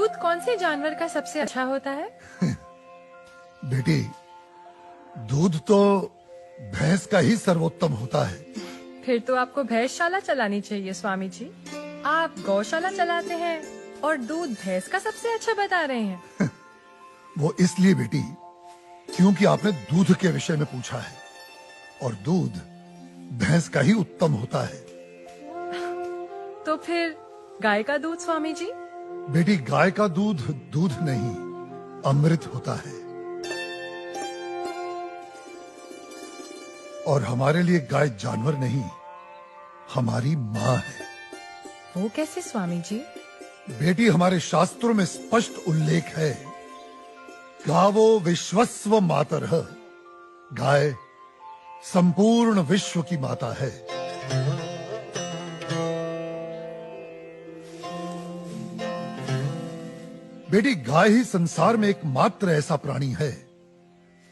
दूध कौन से जानवर का सबसे अच्छा होता है? बेटी, दूध तो भैंस का ही सर्वोत्तम होता है। फिर तो आपको भैंसशाला चलानी चाहिए स्वामी जी। आप गौशाला चलाते हैं और दूध भैंस का सबसे अच्छा बता रहे हैं। वो इसलिए बेटी क्योंकि आपने दूध के विषय में पूछा है, और दूध भैंस का ही उत्तम होता है। तो फिर गाय का दूध स्वामी जी? बेटी, गाय का दूध दूध नहीं, अमृत होता है। और हमारे लिए गाय जानवर नहीं, हमारी माँ है। वो कैसे स्वामी जी? बेटी, हमारे शास्त्रों में स्पष्ट उल्लेख है, गावो विश्वस्व मातरः, गाय संपूर्ण विश्व की माता है। बेटी, गाय ही संसार में एकमात्र ऐसा प्राणी है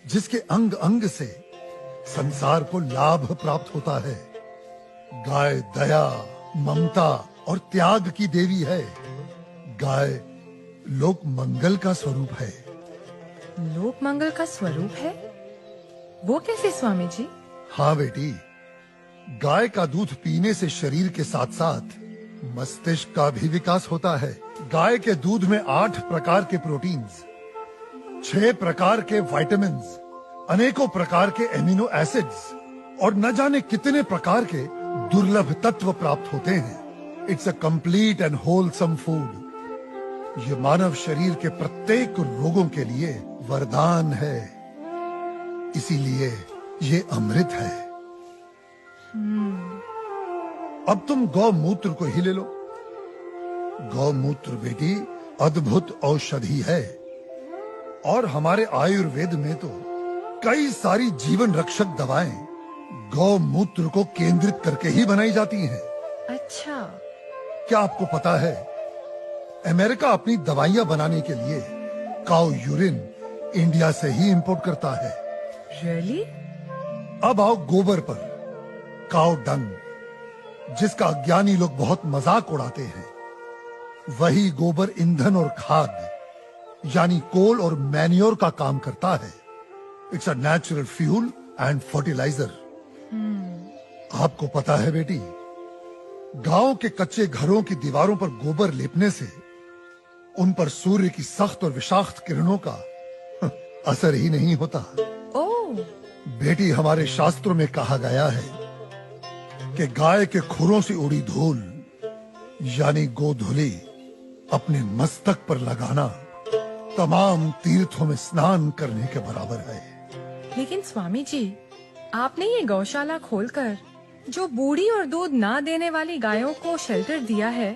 जिसके अंग अंग से संसार को लाभ प्राप्त होता है। गाय दया, ममता और त्याग की देवी है। गाय लोक मंगल का स्वरूप है। लोक मंगल का स्वरूप है? वो कैसे स्वामी जी? हाँ बेटी, गाय का दूध पीने से शरीर के साथ साथ मस्तिष्क का भी विकास होता है। गाय के दूध में 8 प्रकार के प्रोटीन्स, 6 प्रकार के विटामिन्स, अनेकों प्रकार के एमिनो एसिड्स और न जाने कितने प्रकार के दुर्लभ तत्व प्राप्त होते हैं। It's a complete and wholesome food. ये मानव शरीर के प्रत्येक रोगों के लिए वरदान है, इसीलिए ये अमृत है। अब तुम गौमूत्र को ही ले लो। गौमूत्र बेटी अद्भुत औषधि है, और हमारे आयुर्वेद में तो कई सारी जीवन रक्षक दवाएं गौमूत्र को केंद्रित करके ही बनाई जाती हैं। अच्छा। क्या आपको पता है, अमेरिका अपनी दवाइयां बनाने के लिए काऊ यूरिन इंडिया से ही इंपोर्ट करता है। रियली? अब आओ गोबर पर। काऊ डंग, जिसका अज्ञानी लोग बहुत मजाक उड़ाते हैं, वही गोबर ईंधन और खाद यानी कोल और मैन्योर का काम करता है। It's a natural fuel and fertiliser. आपको पता है बेटी, गांव के कच्चे घरों की दीवारों पर गोबर लेपने से उन पर सूर्य की सख्त और विषाक्त किरणों का असर ही नहीं होता। ओह। बेटी, हमारे शास्त्रों में कहा गया है कि गाय के खुरों से उड़ी धूल यानी गोधूली अपने मस्तक पर लगाना तमाम तीर्थों में स्नान करने के बराबर है। लेकिन स्वामी जी, आपने ये गौशाला खोलकर जो बूढ़ी और दूध ना देने वाली गायों को शेल्टर दिया है,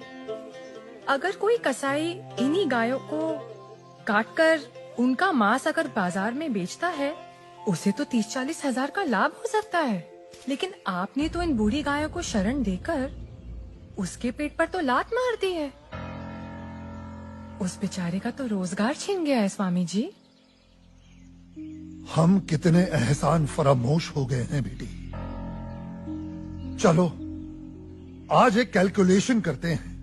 अगर कोई कसाई इन्हीं गायों को काटकर उनका मांस अगर बाजार में बेचता है, उसे तो 30-40 हजार का लाभ हो सकता है। लेकिन आपने तो इन बूढ़ी गायों को शरण देकर उसके पेट पर तो लात मार दी है। उस बेचारे का तो रोजगार छिन गया है स्वामी जी। हम कितने एहसान फरामोश हो गए हैं बेटी। चलो आज एक कैलकुलेशन करते हैं।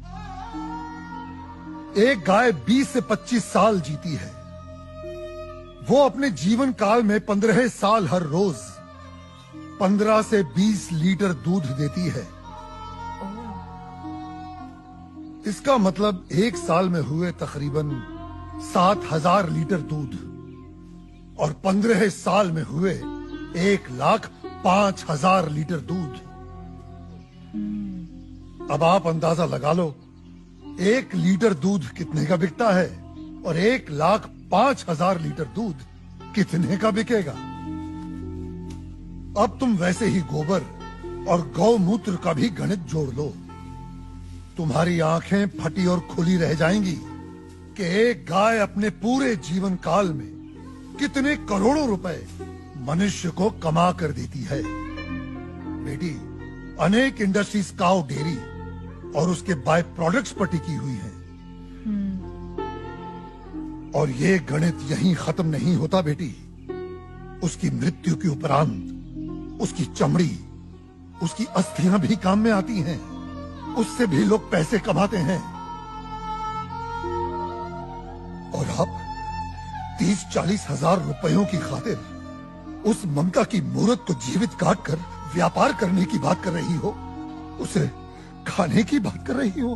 एक गाय 20 से 25 साल जीती है। वो अपने जीवन काल में 15 साल हर रोज 15 से 20 लीटर दूध देती है। इसका मतलब एक साल में हुए तकरीबन 7,000 लीटर दूध, और 15 साल में हुए 1,05,000 लीटर दूध। अब आप अंदाजा लगा लो, 1 लीटर दूध कितने का बिकता है, और 1,05,000 लीटर दूध कितने का बिकेगा। अब तुम वैसे ही गोबर और गौमूत्र का भी गणित जोड़ लो। तुम्हारी आंखें फटी और खुली रह जाएंगी कि एक गाय अपने पूरे जीवन काल में कितने करोड़ों रुपए मनुष्य को कमा कर देती है। बेटी, अनेक इंडस्ट्रीज काऊ डेयरी और उसके बाय प्रोडक्ट्स पर टिकी हुई हैं। और ये गणित यहीं खत्म नहीं होता बेटी। उसकी मृत्यु के उपरांत उसकी चमड़ी, उसकी अस्थियां भी काम में आती हैं। उससे भी लोग पैसे कमाते हैं। आप 30-40 हजार रुपयों की खातिर उस ममता की मूर्त को जीवित काट कर व्यापार करने की बात कर रही हो, उसे खाने की बात कर रही हो।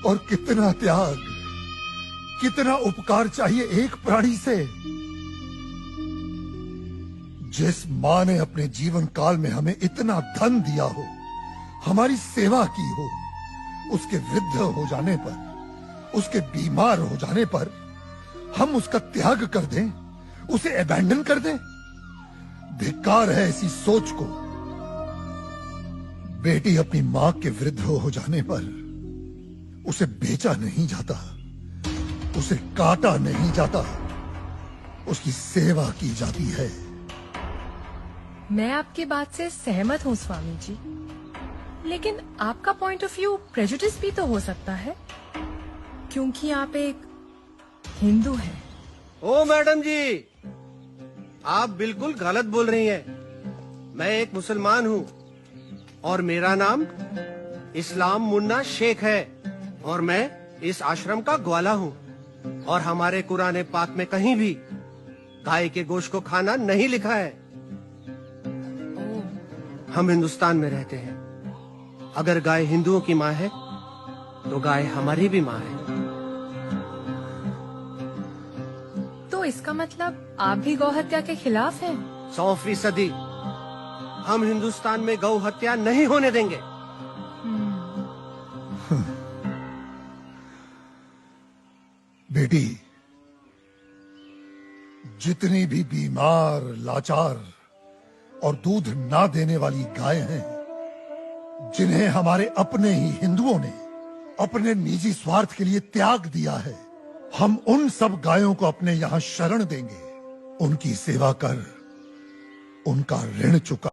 और कितना त्याग, कितना उपकार चाहिए एक प्राणी से। जिस मां ने अपने जीवन काल में हमें इतना धन दिया हो, हमारी सेवा की हो, उसके वृद्ध हो जाने पर, उसके बीमार हो जाने पर हम उसका त्याग कर दें, उसे अबैंडन कर दें। धिक्कार है ऐसी सोच को। बेटी अपनी मां के वृद्ध हो जाने पर उसे बेचा नहीं जाता, उसे काटा नहीं जाता, उसकी सेवा की जाती है। मैं आपकी बात से सहमत हूँ स्वामी जी, लेकिन आपका पॉइंट ऑफ व्यू प्रेजुडिस भी तो हो सकता है, क्योंकि आप एक हिंदू हैं। ओ मैडम जी, आप बिल्कुल गलत बोल रही हैं। मैं एक मुसलमान हूँ और मेरा नाम इस्लाम मुन्ना शेख है और मैं इस आश्रम का ग्वाला हूँ। और हमारे कुरान पाक में कहीं भी गाय के गोश्त को खाना नहीं लिखा है। हम हिंदुस्तान में रहते हैं। अगर गाय हिंदुओं की माँ है तो गाय हमारी भी माँ है। तो इसका मतलब आप भी गौ हत्या के खिलाफ हैं? 100%। हम हिंदुस्तान में गौ हत्या नहीं होने देंगे। बेटी, जितनी भी बीमार, लाचार और दूध ना देने वाली गाय हैं, जिन्हें हमारे अपने ही हिंदुओं ने अपने निजी स्वार्थ के लिए त्याग दिया है, हम उन सब गायों को अपने यहां शरण देंगे। उनकी सेवा कर उनका ऋण चुका